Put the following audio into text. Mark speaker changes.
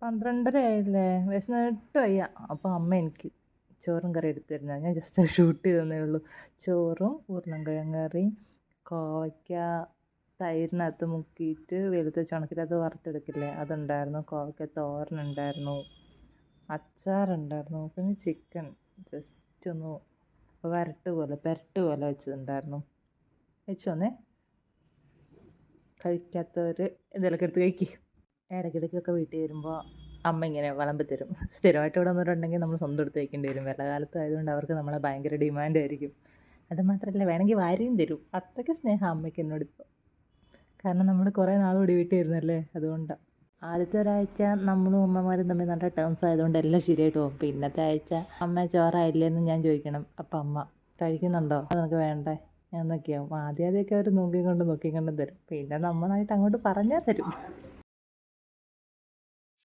Speaker 1: 12:30 ആയില്ലേ, വിശന്നിട്ട് വയ്യ. അപ്പോൾ അമ്മ എനിക്ക് ചോറും കറി എടുത്തു തരുന്നത്. ഞാൻ ജസ്റ്റ് ഷൂട്ട് ചെയ്തതന്നേ ഉള്ളൂ. ചോറും ഉരുളൻകിഴങ്ങ് കറിയും കോവയ്ക്ക തൈരിനകത്ത് മുക്കിയിട്ട് വെളുത്ത് ചുണക്കിയിട്ട് അത് വറുത്തെടുക്കില്ലേ, അതുണ്ടായിരുന്നു. കോവയ്ക്ക തോരനുണ്ടായിരുന്നു, അച്ചാറുണ്ടായിരുന്നു, പിന്നെ ചിക്കൻ ജസ്റ്റ് ഒന്ന് പെരട്ട് പോലെ വെച്ചതുണ്ടായിരുന്നു. വെച്ചോന്നേ, കഴിക്കാത്തവർ എന്തെങ്കിലുമൊക്കെ എടുത്ത് കഴിക്കുക. ഇടയ്ക്കിടയ്ക്കൊക്കെ വീട്ടിൽ വരുമ്പോൾ അമ്മ ഇങ്ങനെ വിളമ്പി തരും. സ്ഥിരമായിട്ട് ഇവിടെ വന്നിട്ടുണ്ടെങ്കിൽ നമ്മൾ സ്വന്തം എടുത്ത് കഴിക്കേണ്ടി വരും. വിലകാലത്ത് ആയതുകൊണ്ട് അവർക്ക് നമ്മളെ ഭയങ്കര ഡിമാൻഡായിരിക്കും. അത് മാത്രമല്ല, വേണമെങ്കിൽ വാരിയും തരും. അത്രയ്ക്ക് സ്നേഹം അമ്മയ്ക്ക് എന്നോടിപ്പോൾ. കാരണം നമ്മൾ കുറേ നാൾ കൂടി വീട്ടിൽ വരുന്നല്ലേ, അതുകൊണ്ടാണ്. ആദ്യത്തെ ഒരാഴ്ച നമ്മളും അമ്മമാരും തമ്മിൽ നല്ല ടേംസ് ആയതുകൊണ്ട് എല്ലാം ശരിയായിട്ട് പോകും. പിന്നത്തെ ആഴ്ച അമ്മ ചോറായില്ലേന്ന് ഞാൻ ചോദിക്കണം. അപ്പം അമ്മ കഴിക്കുന്നുണ്ടോ, അത് നിനക്ക് വേണ്ടേ എന്നൊക്കെയാവും. ആദ്യമൊക്കെ അവർ നോക്കിക്കൊണ്ടും തരും. പിന്നെ നമ്മളായിട്ട് അങ്ങോട്ട് പറഞ്ഞാൽ തരും.